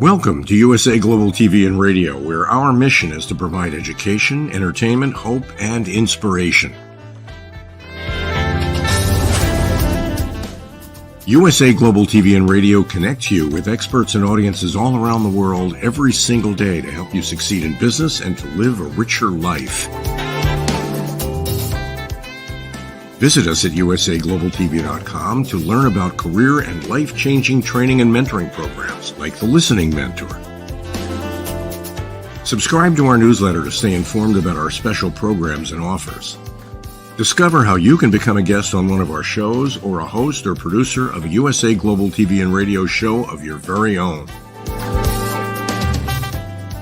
Welcome to USA Global TV and Radio, where our mission is to provide education, entertainment, hope, and inspiration. USA Global TV and Radio connects you with experts and audiences all around the world every single day to help you succeed in business and to live a richer life. Visit us at USAGlobalTV.com to learn about career and life-changing training and mentoring programs like the Listening Mentor. Subscribe to our newsletter to stay informed about our special programs and offers. Discover how you can become a guest on one of our shows or a host or producer of a USA Global TV and Radio show of your very own.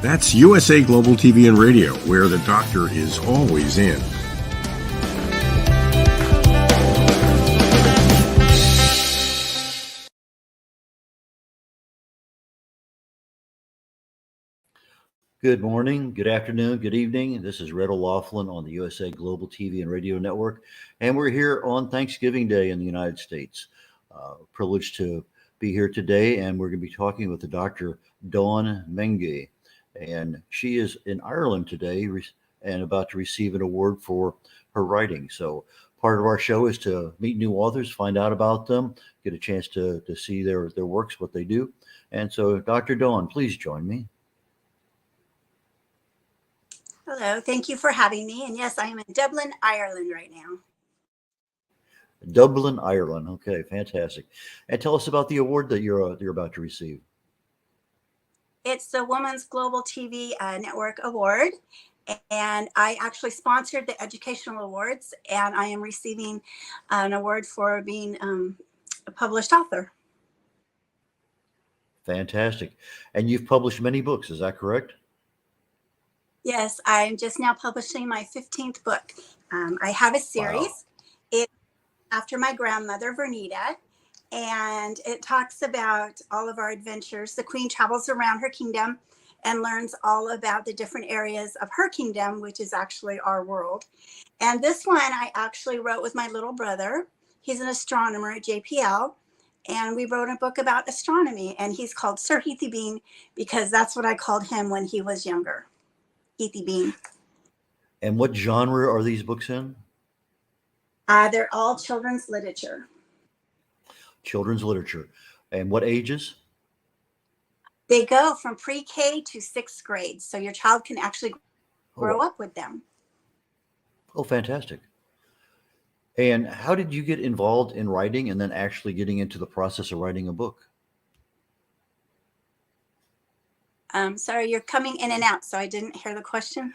That's USA Global TV and Radio, where the doctor is always in. Good morning, good afternoon, good evening. This is red.olaughlin on the USA Global TV and Radio Network, and we're here on Thanksgiving Day in the United States. Privileged to be here today, and we're going to be talking with the Dr. Dawn Menge, and she is in Ireland today and about to receive an award for her writing. So part of our show is to meet new authors, find out about them, get a chance to see their works, what they do. And so, Dr. Dawn, please join me. Hello, thank you for having me. And yes, I am in Dublin, Ireland right now. Dublin, Ireland. Okay, fantastic. And tell us about the award that you're about to receive. It's the Women's Global TV Network Award, and I actually sponsored the educational awards, and I am receiving an award for being a published author. Fantastic. And you've published many books, is that correct? Yes, I'm just now publishing my 15th book. I have a series. Wow. It's after my grandmother, Vernita, and it talks about all of our adventures. The queen travels around her kingdom and learns all about the different areas of her kingdom, which is actually our world. And this one I actually wrote with my little brother. He's an astronomer at JPL, and we wrote a book about astronomy, and he's called Sir Heathy Bean because that's what I called him when he was younger. Heathy Bean. And what genre are these books in? They're all children's literature. Children's literature. And what ages? They go from pre-K to 6th grade. So your child can actually grow up with them. Oh, fantastic. And how did you get involved in writing and then actually getting into the process of writing a book? Sorry, you're coming in and out, so I didn't hear the question.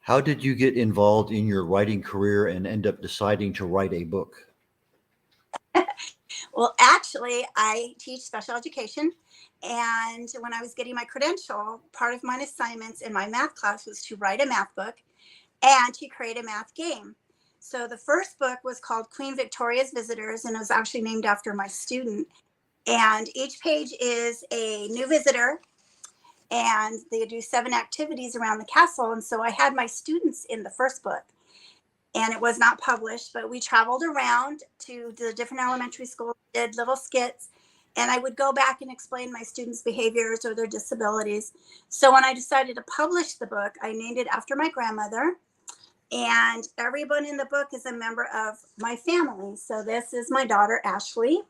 How did you get involved in your writing career and end up deciding to write a book? Well, actually, I teach special education. And when I was getting my credential, part of my assignments in my math class was to write a math book and to create a math game. So the first book was called Queen Victoria's Visitors, and it was actually named after my student. And each page is a new visitor, and they do 7 activities around the castle. And so I had my students in the first book, and it was not published, but we traveled around to the different elementary schools, did little skits, and I would go back and explain my students' behaviors or their disabilities. So when I decided to publish the book, I named it after my grandmother, and everyone in the book is a member of my family. So this is my daughter, Ashley.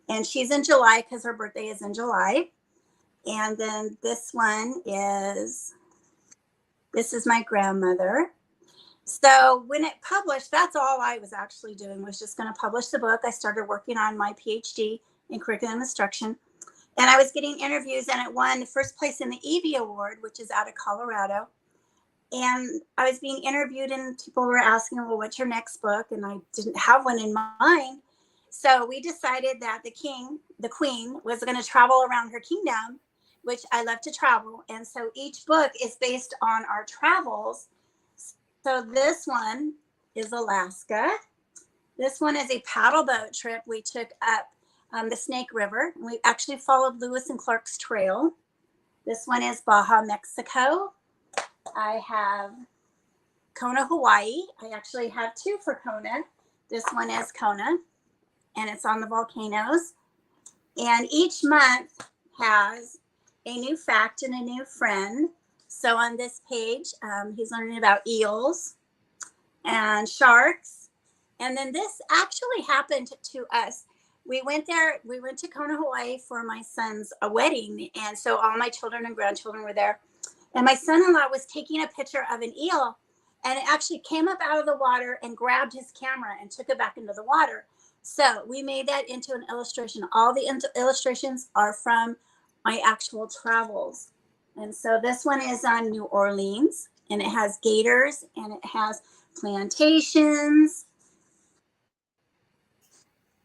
And she's in July because her birthday is in July. And then this is my grandmother. So when it published, that's all I was actually doing, was just going to publish the book. I started working on my PhD in curriculum instruction. And I was getting interviews, and it won the first place in the Evie Award, which is out of Colorado. And I was being interviewed, and people were asking, well, what's your next book? And I didn't have one in mind. So we decided that the queen was going to travel around her kingdom, which I love to travel. And so each book is based on our travels. So this one is Alaska. This one is a paddle boat trip we took up the Snake River. We actually followed Lewis and Clark's trail. This one is Baja, Mexico. I have Kona, Hawaii. I actually have 2 for Kona. This one is Kona, and it's on the volcanoes. And each month has a new fact and a new friend. So on this page, he's learning about eels and sharks. And then this actually happened to us. We went to Kona, Hawaii for my son's wedding. And so all my children and grandchildren were there. And my son-in-law was taking a picture of an eel, and it actually came up out of the water and grabbed his camera and took it back into the water. So we made that into an illustration. All the illustrations are from my actual travels. And so this one is on New Orleans, and it has gators and it has plantations.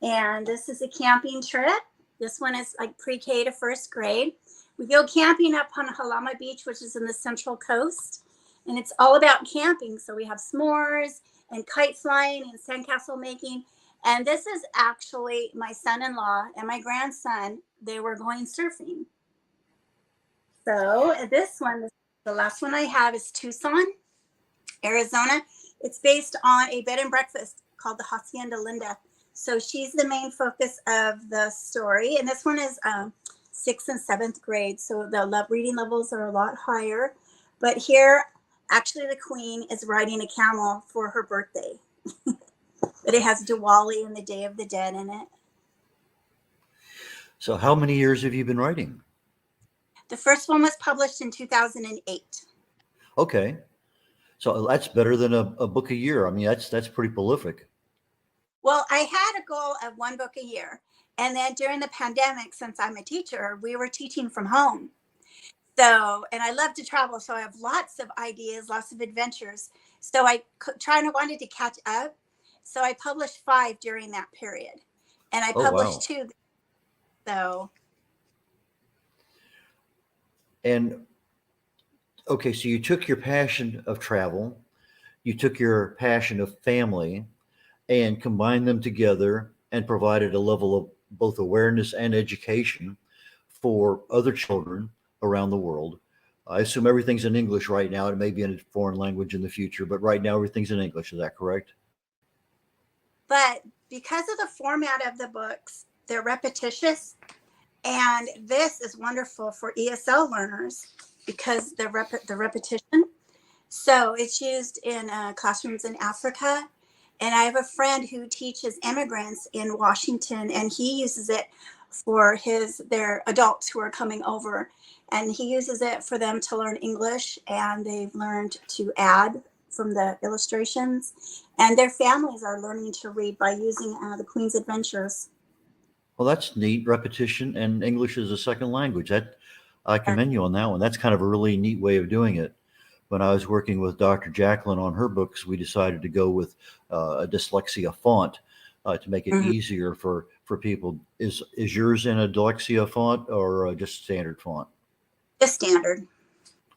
And this is a camping trip. This one is like pre-K to first grade. We go camping up on Halama Beach, which is in the Central Coast. And it's all about camping. So we have s'mores and kite flying and sandcastle making. And this is actually my son-in-law and my grandson. They were going surfing. So this one, the last one I have is Tucson, Arizona. It's based on a bed and breakfast called the Hacienda Linda. So she's the main focus of the story. And this one is 6th and 7th grade. So the reading levels are a lot higher. But here, actually, the queen is riding a camel for her birthday. But it has Diwali and the Day of the Dead in it. So how many years have you been writing? The first one was published in 2008. Okay. So that's better than a book a year. I mean, that's pretty prolific. Well, I had a goal of one book a year. And then during the pandemic, since I'm a teacher, we were teaching from home. So, and I love to travel. So I have lots of ideas, lots of adventures. So I wanted to catch up. So I published 5 during that period. And I published 2. So. And okay, so you took your passion of travel, you took your passion of family, and combined them together and provided a level of both awareness and education for other children around the world. I assume everything's in English right now. It may be in a foreign language in the future, but right now everything's in English. Is that correct? But because of the format of the books, they're repetitious. And this is wonderful for ESL learners because the repetition. So it's used in classrooms in Africa. And I have a friend who teaches immigrants in Washington, and he uses it for their adults who are coming over. And he uses it for them to learn English, and they've learned to add from the illustrations. And their families are learning to read by using the Queen's Adventures. Well, that's neat. Repetition and English as a second language. That I commend you on that one. That's kind of a really neat way of doing it. When I was working with Dr. Jacqueline on her books, we decided to go with a dyslexia font to make it easier for people. Is yours in a dyslexia font or just standard font? Just standard.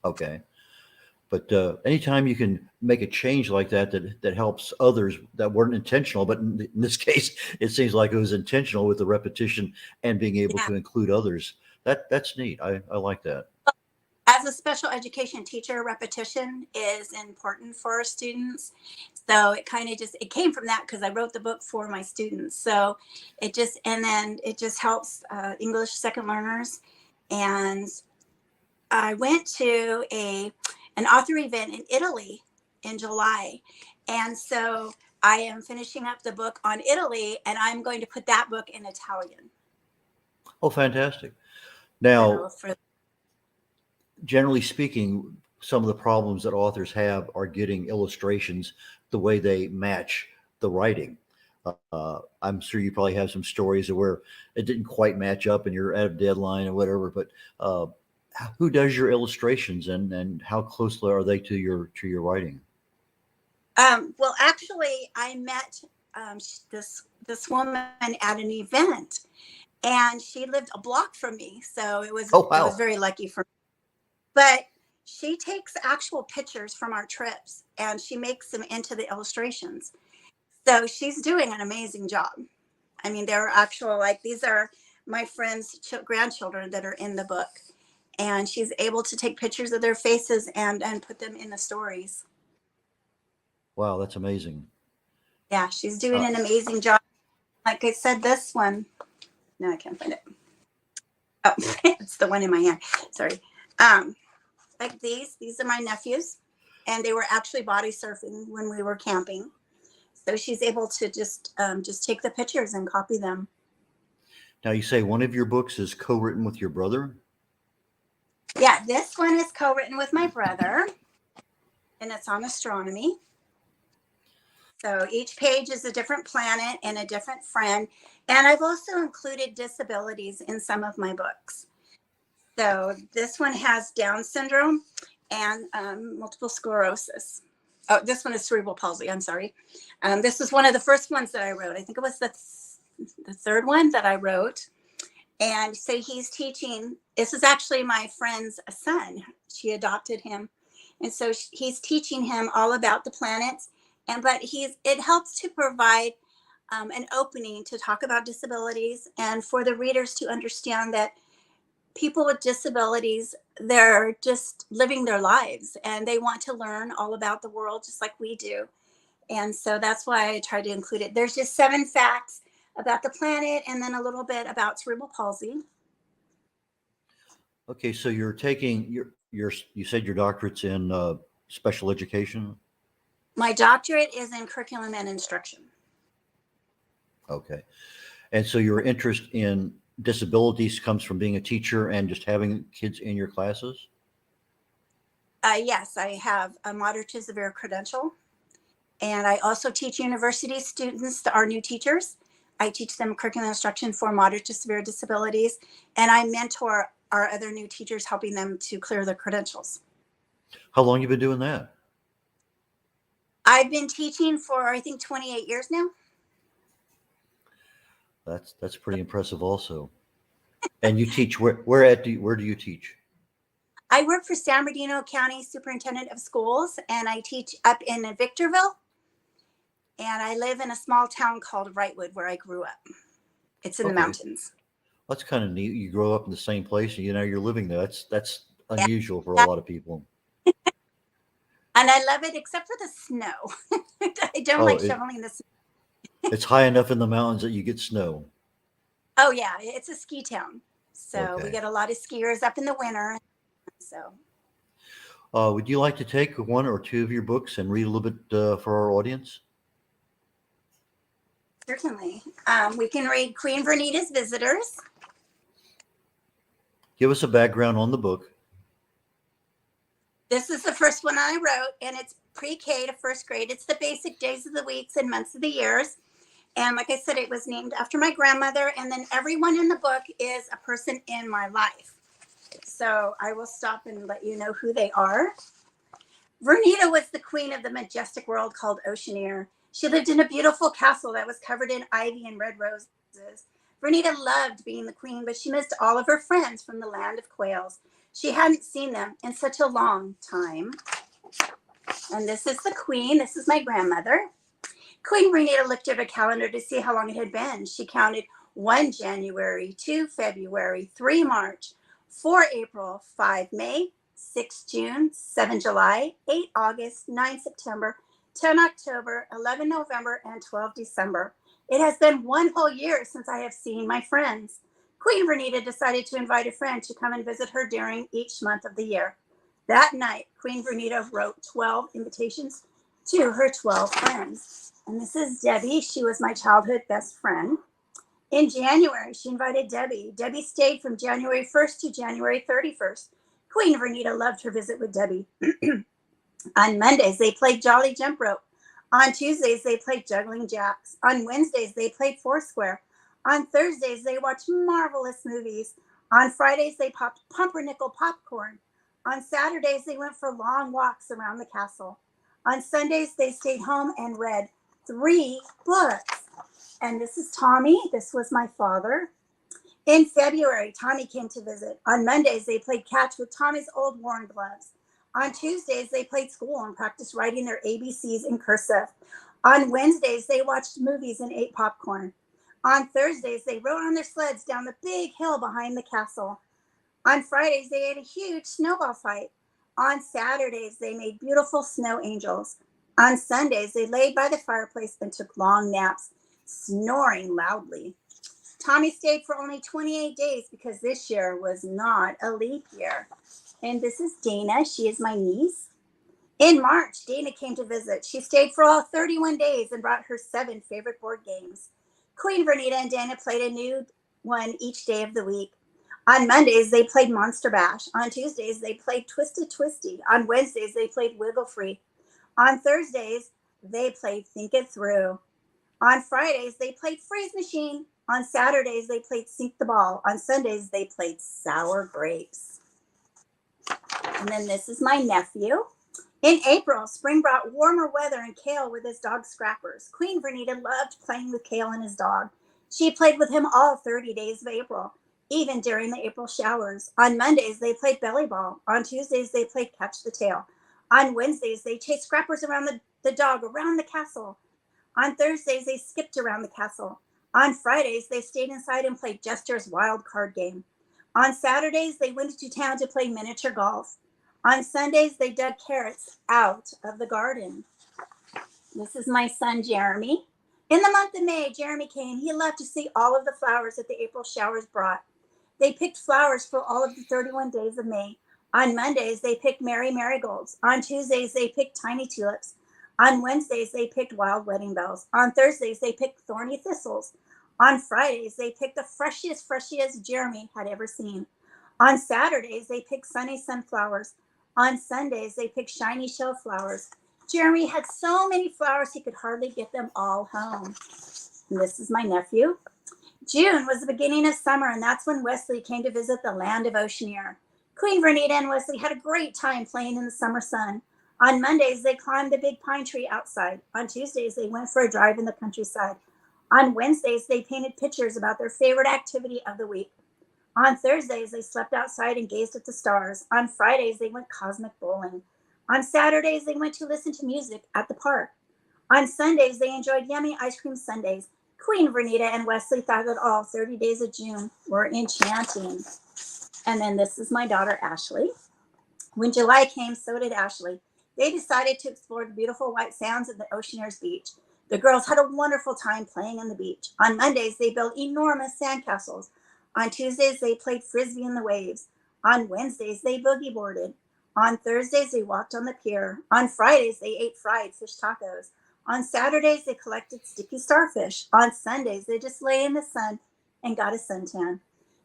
Okay. But anytime you can make a change like that helps others that weren't intentional, but in this case, it seems like it was intentional with the repetition and being able to include others. That's neat. I like that. As a special education teacher, repetition is important for our students. So it kind of it came from that because I wrote the book for my students. So it just helps English second learners. And I went to an author event in Italy in July. And so I am finishing up the book on Italy, and I'm going to put that book in Italian. Oh, fantastic. Now, generally speaking, some of the problems that authors have are getting illustrations the way they match the writing. I'm sure you probably have some stories of where it didn't quite match up and you're at a deadline or whatever, but who does your illustrations and how closely are they to your writing? Well, actually, I met this woman at an event, and she lived a block from me. So it was it was very lucky for me. But she takes actual pictures from our trips and she makes them into the illustrations. So she's doing an amazing job. I mean, they're actual, these are my friends' grandchildren that are in the book. And she's able to take pictures of their faces and put them in the stories. Wow, that's amazing. Yeah, she's doing an amazing job. Like I said, this one, no, I can't find it. Oh, it's the one in my hand. Sorry. Like these are my nephews, and they were actually body surfing when we were camping. So she's able to just take the pictures and copy them. Now, you say one of your books is co-written with your brother? Yeah, this one is co-written with my brother, and it's on astronomy. So each page is a different planet and a different friend. And I've also included disabilities in some of my books. So this one has Down syndrome and multiple sclerosis. Oh, this one is cerebral palsy. I'm sorry. This was one of the first ones that I wrote. I think it was the third one that I wrote. And so he's teaching. This is actually my friend's son. She adopted him. And so he's teaching him all about the planets. But it helps to provide an opening to talk about disabilities and for the readers to understand that people with disabilities, they're just living their lives and they want to learn all about the world just like we do. And so that's why I tried to include it. There's just 7 facts about the planet and then a little bit about cerebral palsy. Okay, so you're taking you said your doctorate's in special education? My doctorate is in curriculum and instruction. Okay. And so your interest in disabilities comes from being a teacher and just having kids in your classes? Yes, I have a moderate to severe credential. And I also teach university students, our new teachers. I teach them curriculum instruction for moderate to severe disabilities. And I mentor our other new teachers, helping them to clear their credentials. How long you been doing that? I've been teaching for, I think, 28 years now. That's pretty impressive also. And you teach where do you teach? I work for San Bernardino County Superintendent of Schools, and I teach up in Victorville. And I live in a small town called Wrightwood where I grew up. It's in the mountains. That's kind of neat. You grow up in the same place and you're living there. That's unusual for a lot of people. And I love it except for the snow. I don't like shoveling the snow. It's high enough in the mountains that you get snow. Oh, yeah. It's a ski town. So we get a lot of skiers up in the winter. So, would you like to take one or two of your books and read a little bit for our audience? Certainly. We can read Queen Vernita's Visitors. Give us a background on the book. This is the first one I wrote, and it's pre-K to first grade. It's the basic days of the weeks and months of the years. And like I said, it was named after my grandmother. And then everyone in the book is a person in my life. So I will stop and let you know who they are. Vernita was the queen of the majestic world called Oceaneer. She lived in a beautiful castle that was covered in ivy and red roses. Vernita loved being the queen, but she missed all of her friends from the land of quails. She hadn't seen them in such a long time. And this is the queen. This is my grandmother. Queen Vernita looked at her calendar to see how long it had been. She counted 1 January, 2 February, 3 March, 4 April, 5 May, 6 June, 7 July, 8 August, 9 September, 10 October, 11 November, and 12 December. It has been 1 whole year since I have seen my friends. Queen Vernita decided to invite a friend to come and visit her during each month of the year. That night, Queen Vernita wrote 12 invitations to her 12 friends. And this is Debbie. She was my childhood best friend. In January, she invited Debbie. Debbie stayed from January 1st to January 31st. Queen Vernita loved her visit with Debbie. On Mondays, they played Jolly Jump Rope. On Tuesdays, they played Juggling Jacks. On Wednesdays, they played Foursquare. On Thursdays, they watched marvelous movies. On Fridays, they popped pumpernickel popcorn. On Saturdays, they went for long walks around the castle. On Sundays, they stayed home and read 3 books. And this is Tommy. This was my father. In February, Tommy came to visit. On Mondays, they played catch with Tommy's old worn gloves. On Tuesdays, they played school and practiced writing their ABCs in cursive. On Wednesdays, they watched movies and ate popcorn. On Thursdays, they rode on their sleds down the big hill behind the castle. On Fridays, they had a huge snowball fight. On Saturdays, they made beautiful snow angels. On Sundays, they laid by the fireplace and took long naps, snoring loudly. Tommy stayed for only 28 days because this year was not a leap year. And this is Dana. She is my niece. In March, Dana came to visit. She stayed for all 31 days and brought her 7 favorite board games. Queen Vernita and Dana played a new one each day of the week. On Mondays, they played Monster Bash. On Tuesdays, they played Twisted Twisty. On Wednesdays, they played Wiggle Free. On Thursdays, they played Think It Through. On Fridays, they played Freeze Machine. On Saturdays, they played Sink the Ball. On Sundays, they played Sour Grapes. And then this is my nephew. In April, spring brought warmer weather and Kale with his dog Scrappers. Queen Vernita loved playing with Kale and his dog. She played with him all 30 days of April, even during the April showers. On Mondays, they played belly ball. On Tuesdays, they played catch the tail. On Wednesdays, they chased Scrappers around the dog around the castle. On Thursdays, they skipped around the castle. On Fridays, they stayed inside and played Jester's wild card game. On Saturdays, they went to town to play miniature golf. On Sundays, they dug carrots out of the garden. This is my son, Jeremy. In the month of May, Jeremy came. He loved to see all of the flowers that the April showers brought. They picked flowers for all of the 31 days of May. On Mondays, they picked Merry Marigolds. On Tuesdays, they picked Tiny Tulips. On Wednesdays, they picked Wild Wedding Bells. On Thursdays, they picked Thorny Thistles. On Fridays, they picked the freshest Jeremy had ever seen. On Saturdays, they picked Sunny Sunflowers. On Sundays, they picked Shiny Shell Flowers. Jeremy had so many flowers, he could hardly get them all home. And this is my nephew. June was the beginning of summer, and that's when Wesley came to visit the land of Oceaneer. Queen Vernita and Wesley had a great time playing in the summer sun. On Mondays, they climbed the big pine tree outside. On Tuesdays, they went for a drive in the countryside. On Wednesdays, they painted pictures about their favorite activity of the week. On Thursdays, they slept outside and gazed at the stars. On Fridays, they went cosmic bowling. On Saturdays, they went to listen to music at the park. On Sundays, they enjoyed yummy ice cream sundaes. Queen Vernita and Wesley thought that all 30 days of June were enchanting. And then this is my daughter, Ashley. When July came, so did Ashley. They decided to explore the beautiful white sands of the Oceaneers Beach. The girls had a wonderful time playing on the beach. On Mondays, they built enormous sandcastles. On Tuesdays, they played frisbee in the waves. On Wednesdays, they boogie boarded. On Thursdays, they walked on the pier. On Fridays, they ate fried fish tacos. On Saturdays, they collected sticky starfish. On Sundays, they just lay in the sun and got a suntan.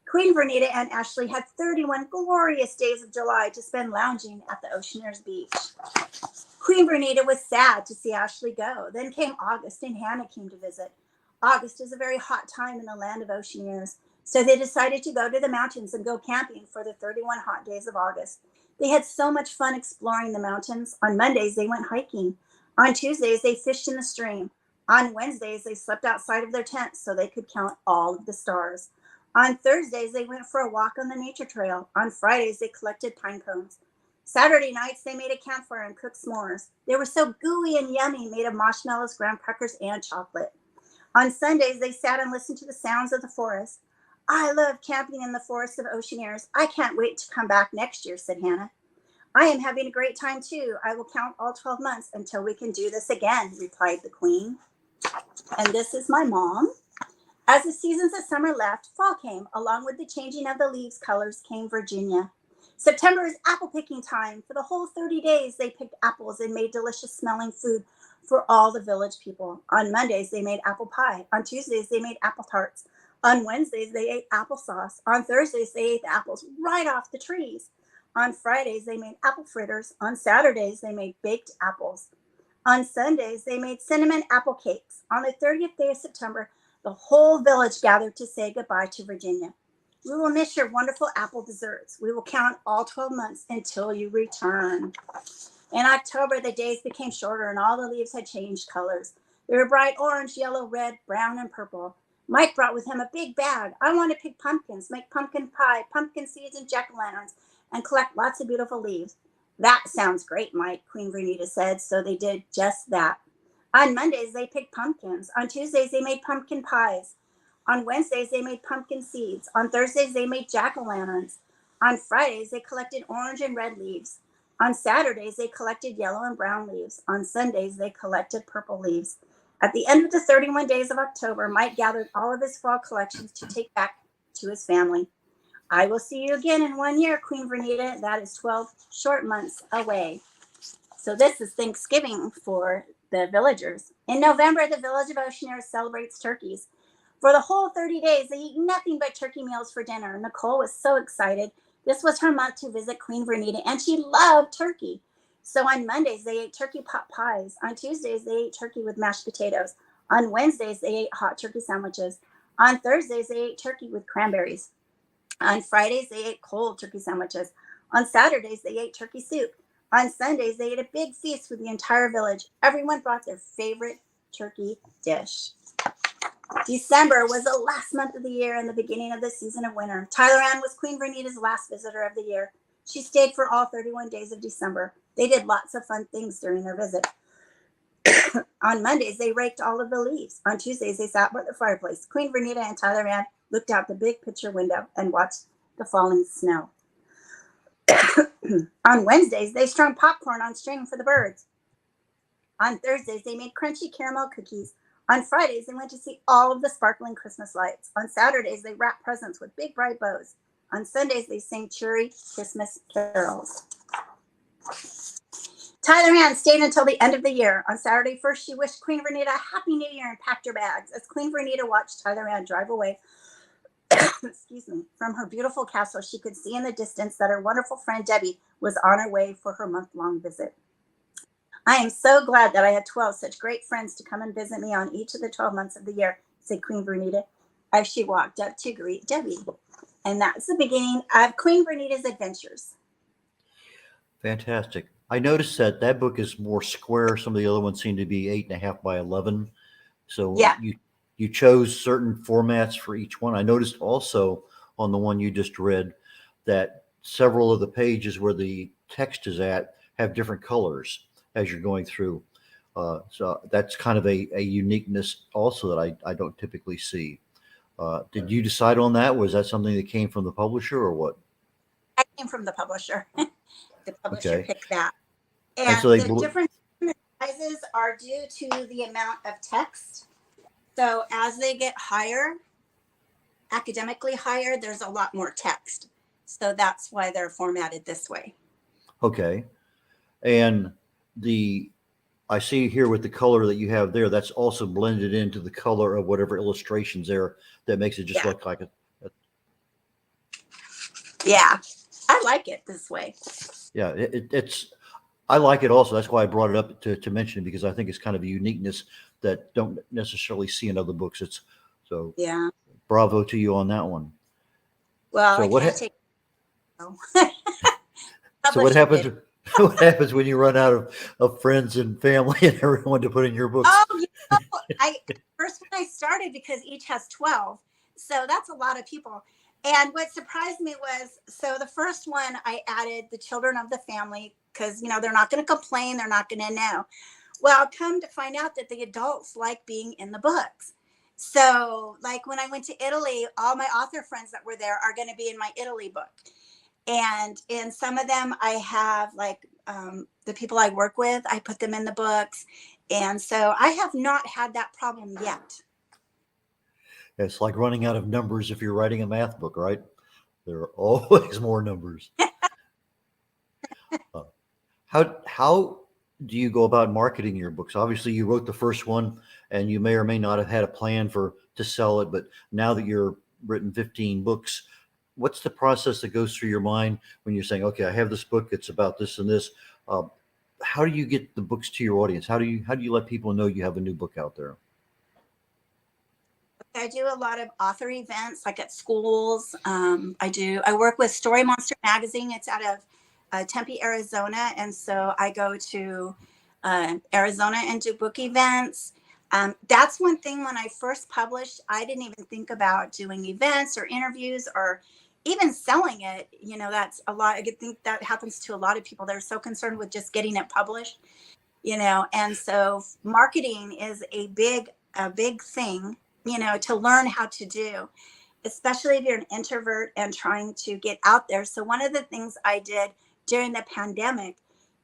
Queen Vernita and Ashley had 31 glorious days of July to spend lounging at the Oceaneers Beach. Queen Vernita was sad to see Ashley go. Then came August, and Hannah came to visit. August is a very hot time in the land of Oceaneers, so they decided to go to the mountains and go camping for the 31 hot days of August. They had so much fun exploring the mountains. On Mondays, they went hiking. On Tuesdays, they fished in the stream. On Wednesdays, they slept outside of their tents so they could count all of the stars. On Thursdays, they went for a walk on the nature trail. On Fridays, they collected pine cones. Saturday nights, they made a campfire and cooked s'mores. They were so gooey and yummy, made of marshmallows, graham crackers, and chocolate. On Sundays, they sat and listened to the sounds of the forest. I love camping in the forests of Oceaneers. I can't wait to come back next year, said Hannah. I am having a great time, too. I will count all 12 months until we can do this again, replied the queen. And this is my mom. As the seasons of summer left, fall came. Along with the changing of the leaves' colors came Virginia. September is apple picking time. For the whole 30 days, they picked apples and made delicious smelling food for all the village people. On Mondays, they made apple pie. On Tuesdays, they made apple tarts. On Wednesdays, they ate applesauce. On Thursdays, they ate the apples right off the trees. On Fridays, they made apple fritters. On Saturdays, they made baked apples. On Sundays, they made cinnamon apple cakes. On the 30th day of September, the whole village gathered to say goodbye to Virginia. We will miss your wonderful apple desserts. We will count all 12 months until you return. In October, the days became shorter and all the leaves had changed colors. They were bright orange, yellow, red, brown, and purple. Mike brought with him a big bag. I want to pick pumpkins, make pumpkin pie, pumpkin seeds, and jack-o'-lanterns, and collect lots of beautiful leaves. That sounds great, Mike, Queen Vernita said, so they did just that. On Mondays, they picked pumpkins. On Tuesdays, they made pumpkin pies. On Wednesdays, they made pumpkin seeds. On Thursdays, they made jack-o'-lanterns. On Fridays, they collected orange and red leaves. On Saturdays, they collected yellow and brown leaves. On Sundays, they collected purple leaves. At the end of the 31 days of October, Mike gathered all of his fall collections to take back to his family. I will see you again in 1 year, Queen Vernita. That is 12 short months away. So this is Thanksgiving for the villagers. In November, the village of Oceanair celebrates turkeys. For the whole 30 days, they eat nothing but turkey meals for dinner. Nicole was so excited. This was her month to visit Queen Vernita, and she loved turkey. So on Mondays, they ate turkey pot pies. On Tuesdays, they ate turkey with mashed potatoes. On Wednesdays, they ate hot turkey sandwiches. On Thursdays, they ate turkey with cranberries. On Fridays, they ate cold turkey sandwiches. On Saturdays, they ate turkey soup. On Sundays, they ate a big feast with the entire village. Everyone brought their favorite turkey dish. December was the last month of the year and the beginning of the season of winter. Tyler Ann was Queen Vernita's last visitor of the year. She stayed for all 31 days of December. They did lots of fun things during their visit. On Mondays, they raked all of the leaves. On Tuesdays, they sat by the fireplace. Queen Vernita and Tyler Ann looked out the big picture window and watched the falling snow. On Wednesdays, they strung popcorn on string for the birds. On Thursdays, they made crunchy caramel cookies. On Fridays, they went to see all of the sparkling Christmas lights. On Saturdays, they wrapped presents with big bright bows. On Sundays, they sang cheery Christmas carols. Tyler Ann stayed until the end of the year. On Saturday 1st, she wished Queen Vernita a Happy New Year and packed her bags. As Queen Vernita watched Tyler Ann drive away, from her beautiful castle, she could see in the distance that her wonderful friend Debbie was on her way for her month-long visit. I am so glad that I had 12 such great friends to come and visit me on each of the 12 months of the year, said Queen Vernita as she walked up to greet Debbie. And that's the beginning of Queen Vernita's adventures. Fantastic. I noticed that book is more square. Some of the other ones seem to be 8.5 by 11. So yeah, you chose certain formats for each one. I noticed also on the one you just read that several of the pages where the text is at have different colors as you're going through. So that's kind of a uniqueness also that I don't typically see. Did you decide on that? Was that something that came from the publisher or what? I came from the publisher. The publisher picked that. And so the different sizes are due to the amount of text. So as they get higher, academically higher, there's a lot more text. So that's why they're formatted this way. Okay. And I see here with the color that you have there, that's also blended into the color of whatever illustrations there that makes it just look like a. Yeah, I like it this way. Yeah, it's. I like it also. That's why I brought it up to mention it, because I think it's kind of a uniqueness that don't necessarily see in other books. It's so. Yeah. Bravo to you on that one. Well, so I can't take. So what happens? What happens when you run out of friends and family and everyone to put in your books? Oh, first when I started, because each has 12, so that's a lot of people. And what surprised me was, so the first one I added the children of the family, because they're not going to complain, they're not going to know. Well, come to find out that the adults like being in the books. So like when I went to Italy, all my author friends that were there are going to be in my Italy book. And in some of them, I have like the people I work with, I put them in the books. And so I have not had that problem yet. It's like running out of numbers if you're writing a math book, right? There are always more numbers. How do you go about marketing your books? Obviously, you wrote the first one, and you may or may not have had a plan to sell it. But now that you're written 15 books, what's the process that goes through your mind when you're saying, okay, I have this book, it's about this and this. How do you get the books to your audience? How do you let people know you have a new book out there? I do a lot of author events, like at schools. I work with Story Monster Magazine. It's out of Tempe, Arizona. And so I go to Arizona and do book events. That's one thing. When I first published, I didn't even think about doing events or interviews or even selling it. That's a lot. I think that happens to a lot of people. They're so concerned with just getting it published, and so marketing is a big thing, to learn how to do, especially if you're an introvert and trying to get out there. So one of the things I did during the pandemic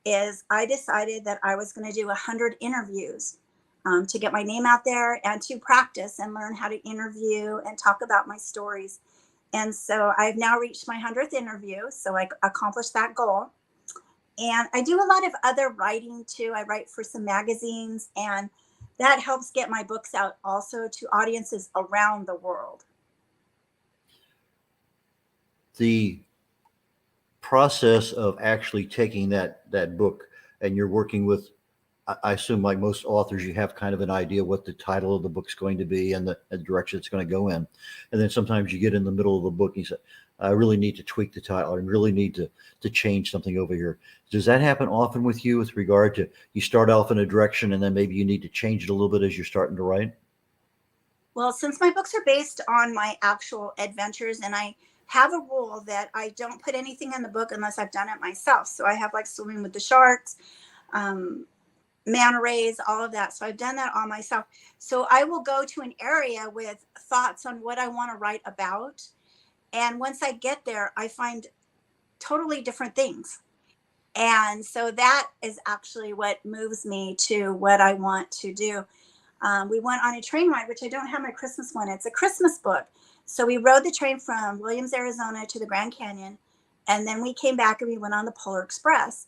is I decided that I was going to do 100 interviews to get my name out there and to practice and learn how to interview and talk about my stories. And so I've now reached my 100th interview. So I accomplished that goal. And I do a lot of other writing too. I write for some magazines, and that helps get my books out also to audiences around the world. The process of actually taking that book, and you're working with, I assume like most authors, you have kind of an idea what the title of the book's going to be and the direction it's going to go in. And then sometimes you get in the middle of the book and you say, I really need to tweak the title. I really need to change something over here. Does that happen often with you with regard to you start off in a direction and then maybe you need to change it a little bit as you're starting to write? Well, since my books are based on my actual adventures, and I have a rule that I don't put anything in the book unless I've done it myself. So I have like swimming with the sharks, manta rays, all of that. So I've done that all myself. So I will go to an area with thoughts on what I want to write about. And once I get there, I find totally different things. And so that is actually what moves me to what I want to do. We went on a train ride, which I don't have my Christmas one. It's a Christmas book. So we rode the train from Williams, Arizona to the Grand Canyon. And then we came back and we went on the Polar Express.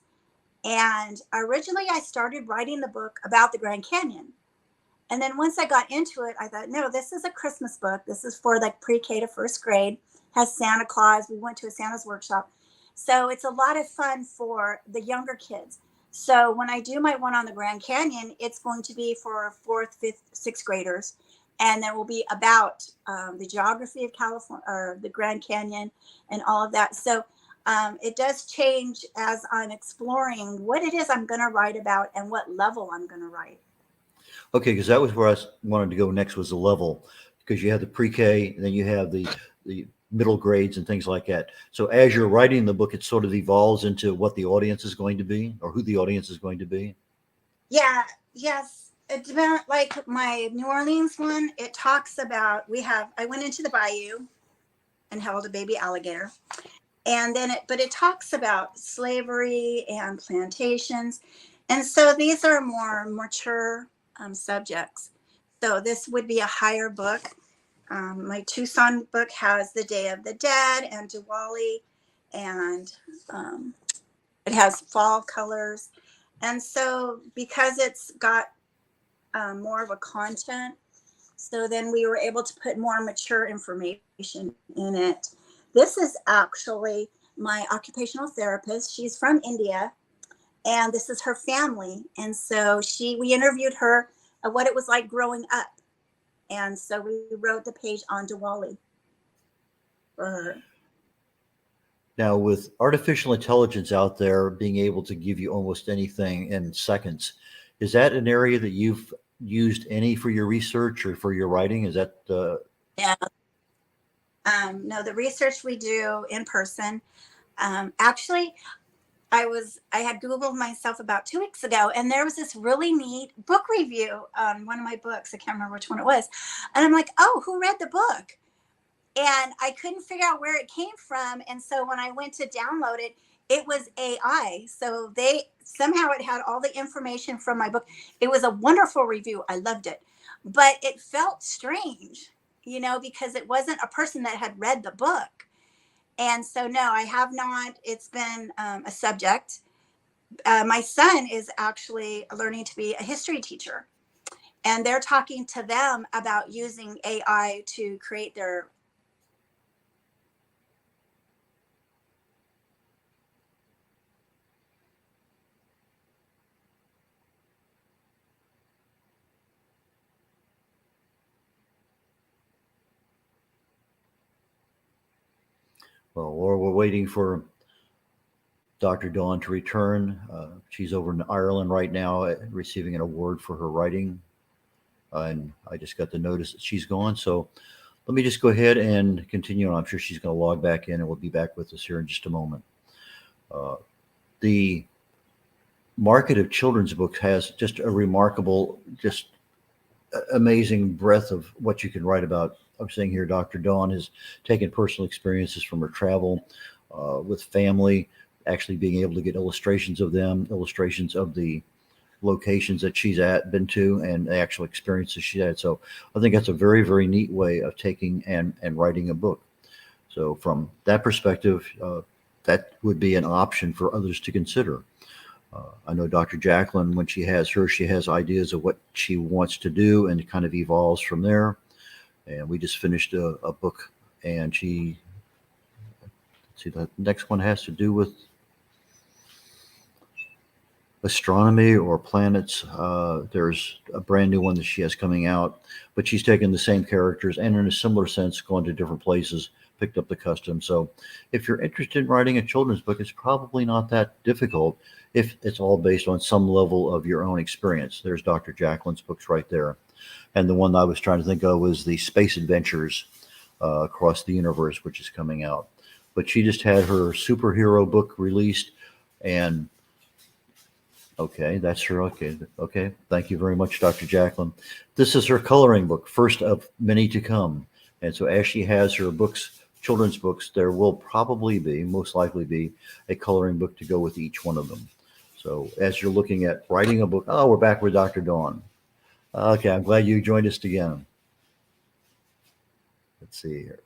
And originally I started writing the book about the Grand Canyon. And then once I got into it, I thought, no, this is a Christmas book. This is for like pre-K to first grade. Has Santa Claus. We went to a Santa's workshop. So it's a lot of fun for the younger kids. So when I do my one on the Grand Canyon, it's going to be for 4th, 5th, 6th graders. And there will be about the geography of California, or the Grand Canyon, and all of that. So it does change as I'm exploring what it is I'm going to write about and what level I'm going to write. Okay, because that was where I wanted to go next, was the level, because you have the pre-K and then you have the middle grades and things like that. So as you're writing the book, it sort of evolves into what the audience is going to be, or who the audience is going to be. Yeah, yes. It's about like my New Orleans one. It talks about, I went into the bayou and held a baby alligator. And then it talks about slavery and plantations. And so these are more mature subjects. So this would be a higher book. My Tucson book has the Day of the Dead and Diwali, and it has fall colors. And so because it's got more of a content, so then we were able to put more mature information in it. This is actually my occupational therapist. She's from India, and this is her family. And so we interviewed her of what it was like growing up. And so we wrote the page on Diwali for her. Now, with artificial intelligence out there being able to give you almost anything in seconds, is that an area that you've used any for your research or for your writing? Is that Yeah. No, the research we do in person. Actually, I had Googled myself about 2 weeks ago, and there was this really neat book review on one of my books. I can't remember which one it was. And I'm like, oh, who read the book? And I couldn't figure out where it came from. And so when I went to download it, it was AI. So somehow it had all the information from my book. It was a wonderful review. I loved it. But it felt strange, because it wasn't a person that had read the book. And so, no, I have not. It's been a subject. My son is actually learning to be a history teacher, and they're talking to them about using AI to create their. Well, or we're waiting for Dr. Dawn to return. She's over in Ireland right now receiving an award for her writing. And I just got the notice that she's gone. So let me just go ahead and continue. I'm sure she's going to log back in and we'll be back with us here in just a moment. The market of children's books has just a remarkable, just amazing breadth of what you can write about. I'm saying here, Dr. Dawn has taken personal experiences from her travel with family, actually being able to get illustrations of them, illustrations of the locations that she's been to, and the actual experiences she had. So I think that's a very, very neat way of taking and writing a book. So from that perspective, that would be an option for others to consider. I know Dr. Jacqueline, when she has ideas of what she wants to do, and it kind of evolves from there. And we just finished a book, and let's see, the next one has to do with astronomy or planets. There's a brand new one that she has coming out, but she's taken the same characters and in a similar sense gone to different places, picked up the custom. So if you're interested in writing a children's book, it's probably not that difficult if it's all based on some level of your own experience. There's Dr. Jacqueline's books right there. And the one I was trying to think of was the Space Adventures Across the Universe, which is coming out. But she just had her superhero book released, and okay, that's her. Okay. Thank you very much, Dr. Jacqueline. This is her coloring book, first of many to come. And so as she has her books, children's books, there will probably be, most likely be, a coloring book to go with each one of them. So as you're looking at writing a book, oh, we're back with Dr. Dawn. Okay, I'm glad you joined us again. Let's see here.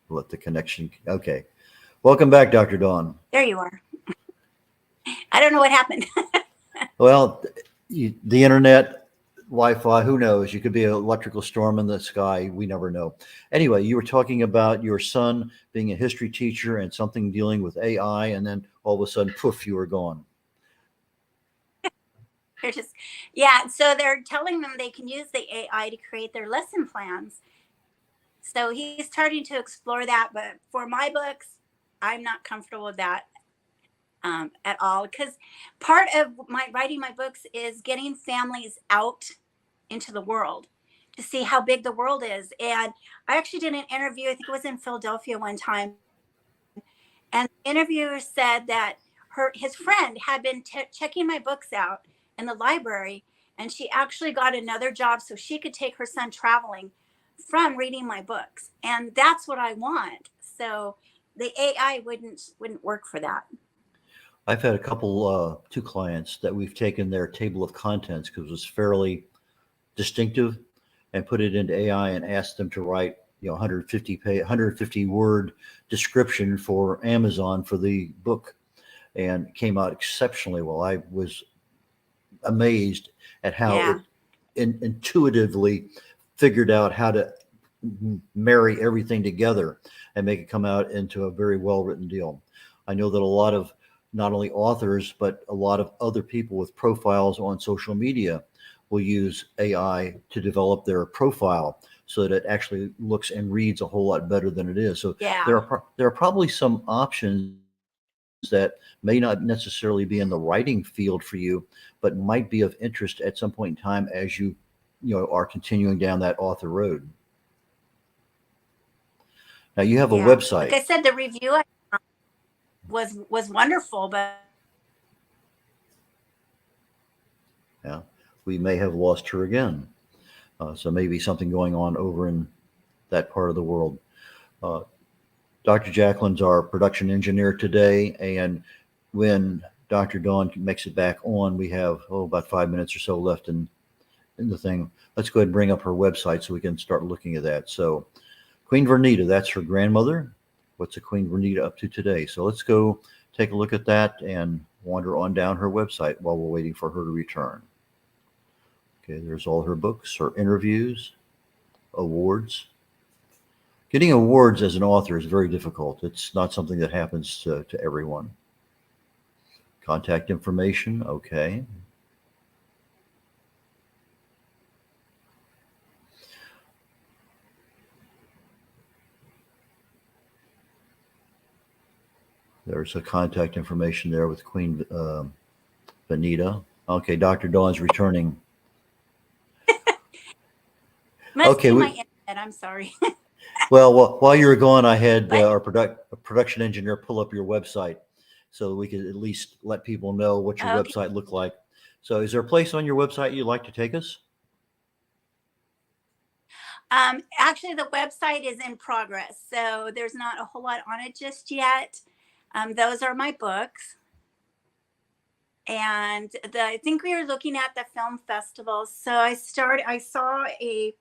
Let the connection. Okay. Welcome back, Dr. Dawn. There you are. I don't know what happened. Well, the internet, Wi-Fi, who knows? You could be an electrical storm in the sky. We never know. Anyway, you were talking about your son being a history teacher and something dealing with AI, and then all of a sudden, poof, you were gone. They're just, yeah. So they're telling them they can use the AI to create their lesson plans. So he's starting to explore that. But for my books, I'm not comfortable with that at all, because part of my writing my books is getting families out into the world to see how big the world is. And I actually did an interview, I think it was in Philadelphia one time, and the interviewer said that his friend had been checking my books out in the library, and she actually got another job so she could take her son traveling from reading my books. And that's what I want. So the AI wouldn't work for that. I've had a couple, two clients that we've taken their table of contents because it was fairly distinctive, and put it into AI and asked them to write, 150 word description for Amazon for the book, and it came out exceptionally well. I was amazed at how it intuitively figured out how to marry everything together and make it come out into a very well written deal. I know that a lot of not only authors, but a lot of other people with profiles on social media will use AI to develop their profile so that it actually looks and reads a whole lot better than it is. So there are probably some options that may not necessarily be in the writing field for you, but might be of interest at some point in time as you are continuing down that author road. Now you have a website. Like I said, the review was wonderful, but yeah, we may have lost her again. So maybe something going on over in that part of the world. Dr. Jacqueline's our production engineer today, and when Dr. Dawn makes it back on, we have about 5 minutes or so left in the thing. Let's go ahead and bring up her website so we can start looking at that. So Queen Vernita, that's her grandmother. What's a Queen Vernita up to today? So let's go take a look at that and wander on down her website while we're waiting for her to return. Okay, there's all her books, her interviews, awards. Getting awards as an author is very difficult. It's not something that happens to everyone. Contact information, okay. There's a contact information there with Queen Vernita. Okay, Dr. Dawn's returning. Must be my internet. I'm sorry. Well, while you were gone, I had our production engineer pull up your website so that we could at least let people know what your website looked like. So is there a place on your website you'd like to take us? Actually, the website is in progress, so there's not a whole lot on it just yet. Those are my books. And I think we were looking at the film festival. So I saw a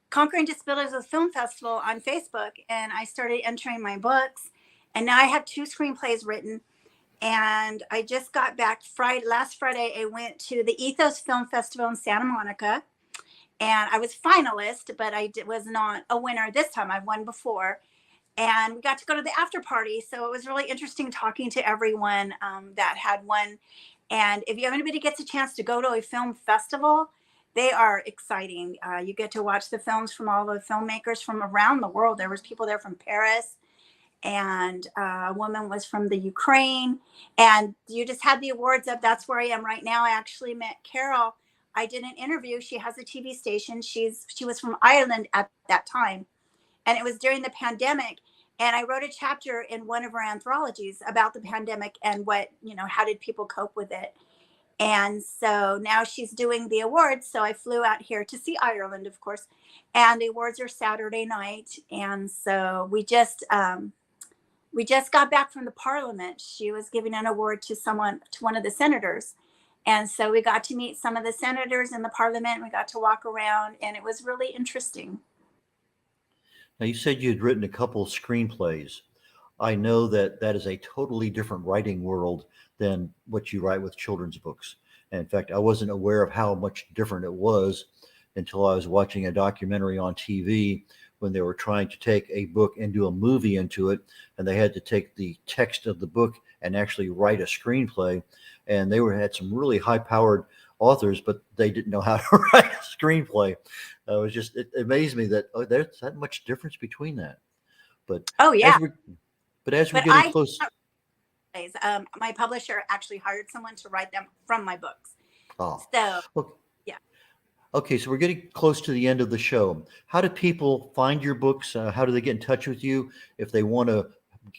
Conquering Disabilities with Film Festival on Facebook, and I started entering my books. And now I have 2 screenplays written. And I just got back last Friday. I went to the Ethos Film Festival in Santa Monica, and I was finalist, but was not a winner this time. I've won before. And we got to go to the after party. So it was really interesting talking to everyone that had won. And if anybody gets a chance to go to a film festival, they are exciting. You get to watch the films from all the filmmakers from around the world. There was people there from Paris, and a woman was from the Ukraine. And you just had the awards up. That's where I am right now. I actually met Carol. I did an interview. She has a TV station. She was from Ireland at that time, and it was during the pandemic. And I wrote a chapter in one of her anthologies about the pandemic and how did people cope with it. And so now she's doing the awards. So I flew out here to see Ireland, of course, and the awards are Saturday night. And so we just got back from the Parliament. She was giving an award to one of the senators. And so we got to meet some of the senators in the Parliament. We got to walk around, and it was really interesting. Now, you said you had written a couple of screenplays. I know that is a totally different writing world than what you write with children's books. And in fact, I wasn't aware of how much different it was until I was watching a documentary on TV when they were trying to take a book and do a movie into it. And they had to take the text of the book and actually write a screenplay. And they had some really high-powered authors, but they didn't know how to write a screenplay. It amazed me that there's that much difference between that. But oh yeah, as we're getting close, my publisher actually hired someone to write them from my books. Oh, so okay. Yeah. Okay, so we're getting close to the end of the show. How do people find your books? How do they get in touch with you if they want to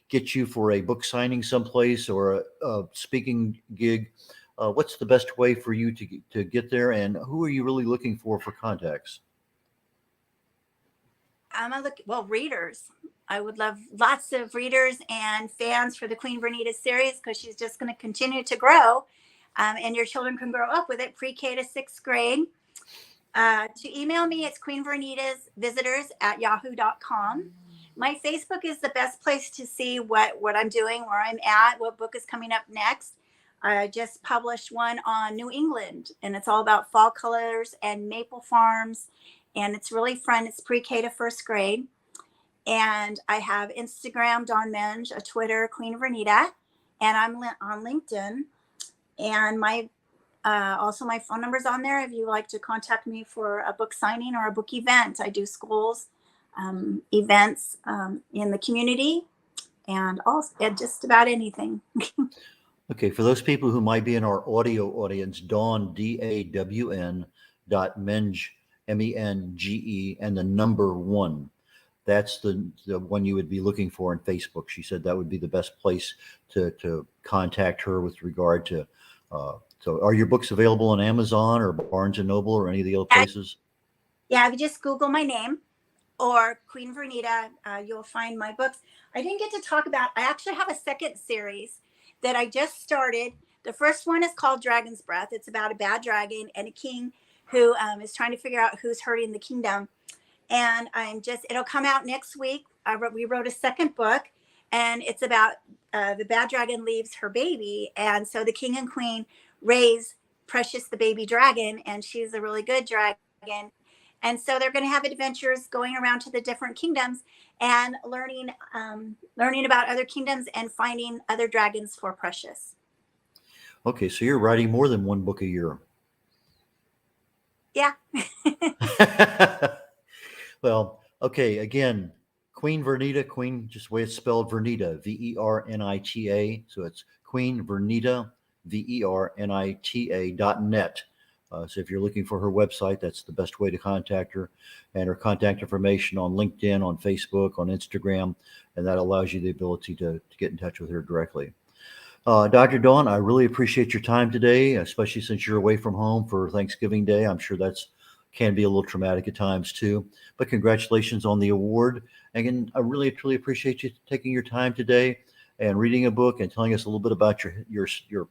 get you for a book signing someplace or a speaking gig? What's the best way for you to get there, and who are you really looking for contacts? Readers. I would love lots of readers and fans for the Queen Vernita series, because she's just going to continue to grow, and your children can grow up with it, pre-K to 6th grade. To email me, it's queenvernitasvisitors@yahoo.com. My Facebook is the best place to see what I'm doing, where I'm at, what book is coming up next. I just published one on New England, and it's all about fall colors and maple farms, and it's really fun. It's pre-K to 1st grade. And I have Instagram, dawnmenge, a Twitter, Queen Vernita, and I'm on LinkedIn. And my phone number's on there if you like to contact me for a book signing or a book event. I do schools, events in the community, and just about anything. Okay, for those people who might be in our audio audience, Dawn, DAWN, .menge, MENGE, and the number 1. That's the one you would be looking for in Facebook. She said that would be the best place to contact her with regard to. So are your books available on Amazon or Barnes & Noble or any of the other places? Yeah, if you just Google my name or Queen Vernita, you'll find my books. I didn't get to talk about, I actually have a second series that I just started. The first one is called Dragon's Breath. It's about a bad dragon and a king who is trying to figure out who's hurting the kingdom. And it'll come out next week. We wrote a second book, and it's about the bad dragon leaves her baby. And so the king and queen raise Precious, the baby dragon, and she's a really good dragon. And so they're going to have adventures going around to the different kingdoms and learning about other kingdoms and finding other dragons for Precious. Okay, so you're writing more than one book a year. Yeah. Well, okay, again, Queen Vernita, Queen, just the way it's spelled, Vernita, Vernita. So it's Queen Vernita, Vernita.net. So if you're looking for her website, that's the best way to contact her. And her contact information on LinkedIn, on Facebook, on Instagram, and that allows you the ability to get in touch with her directly. Dr. Dawn, I really appreciate your time today, especially since you're away from home for Thanksgiving Day. I'm sure can be a little traumatic at times too, but congratulations on the award. Again, I really, truly appreciate you taking your time today and reading a book and telling us a little bit about your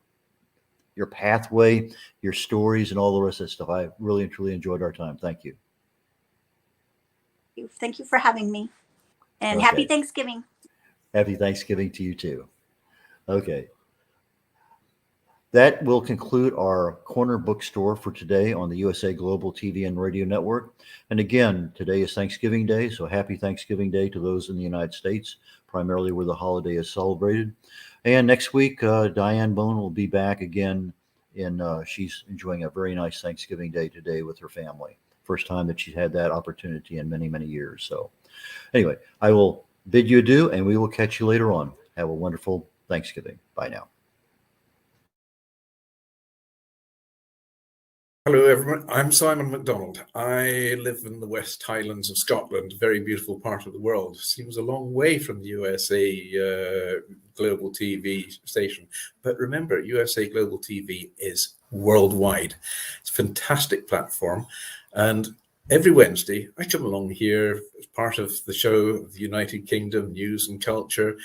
your pathway, your stories, and all the rest of that stuff. I really and truly enjoyed our time. Thank you. Thank you for having me. And Okay. happy Thanksgiving. Happy Thanksgiving to you too. Okay. That will conclude our corner bookstore for today on the USA Global TV and Radio Network. And again, today is Thanksgiving Day, so happy Thanksgiving Day to those in the United States, primarily where the holiday is celebrated. And next week, Diane Bone will be back again. She's enjoying a very nice Thanksgiving Day today with her family. First time that she's had that opportunity in many, many years. So anyway, I will bid you adieu, and we will catch you later on. Have a wonderful Thanksgiving. Bye now. Hello, everyone. I'm Simon MacDonald. I live in the West Highlands of Scotland, a very beautiful part of the world. Seems a long way from the USA Global TV station. But remember, USA Global TV is worldwide. It's a fantastic platform. And every Wednesday, I come along here as part of the show of the United Kingdom, News and Culture.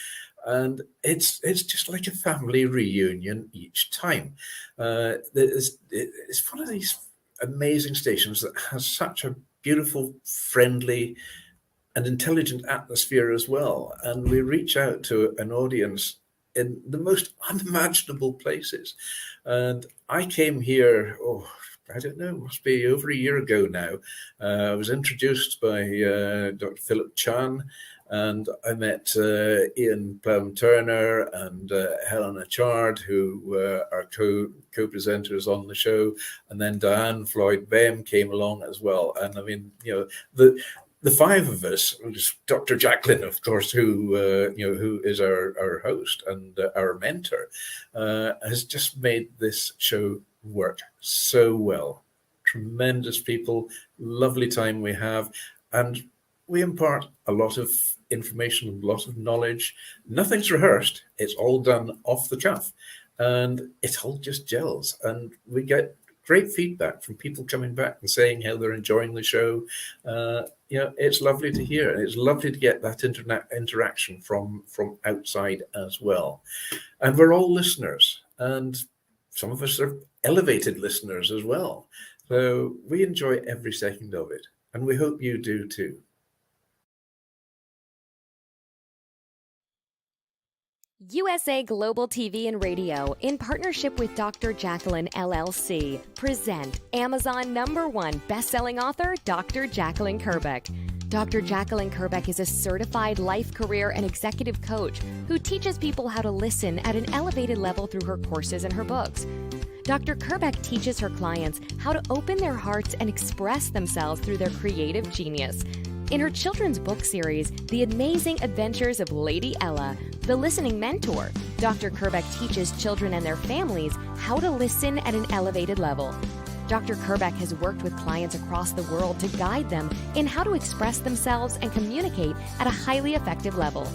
And it's just like a family reunion each time. It's one of these amazing stations that has such a beautiful, friendly, and intelligent atmosphere as well. And we reach out to an audience in the most unimaginable places. And I came here, I don't know, must be over a year ago now. I was introduced by Dr. Philip Chan, and I met Ian Plum-Turner and Helena Chard, who are co-presenters on the show. And then Diane Floyd-Bem came along as well. And I mean, the five of us, Dr. Jacqueline, of course, who is our host and our mentor, has just made this show work so well. Tremendous people, lovely time we have, and we impart a lot of information, a lot of knowledge. Nothing's rehearsed. It's all done off the cuff, and it all just gels. And we get great feedback from people coming back and saying how they're enjoying the show. It's lovely to hear. It's lovely to get that interaction from outside as well. And we're all listeners, and some of us are elevated listeners as well. So we enjoy every second of it, and we hope you do too. USA Global TV and Radio, in partnership with Dr. Jacqueline LLC, present Amazon #1 best-selling author, Dr. Jacqueline Kerbeck. Dr. Jacqueline Kerbeck is a certified life, career, and executive coach who teaches people how to listen at an elevated level through her courses and her books. Dr. Kerbeck teaches her clients how to open their hearts and express themselves through their creative genius. In her children's book series, The Amazing Adventures of Lady Ella, the listening mentor, Dr. Kerbeck teaches children and their families how to listen at an elevated level. Dr. Kerbeck has worked with clients across the world to guide them in how to express themselves and communicate at a highly effective level.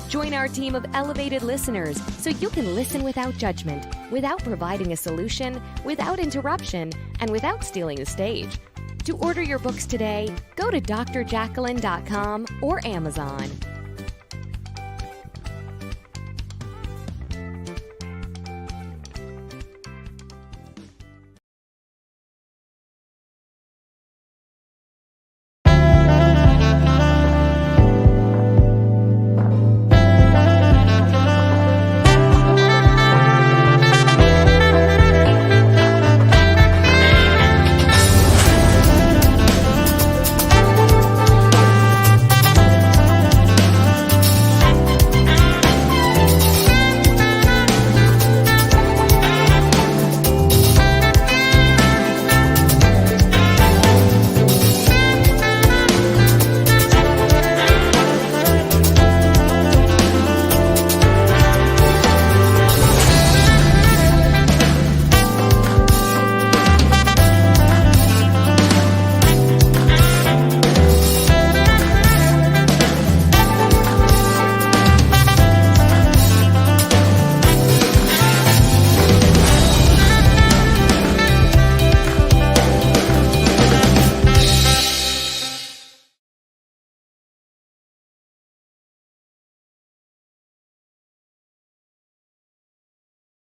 Join our team of elevated listeners so you can listen without judgment, without providing a solution, without interruption, and without stealing the stage. To order your books today, go to drjacqueline.com or Amazon.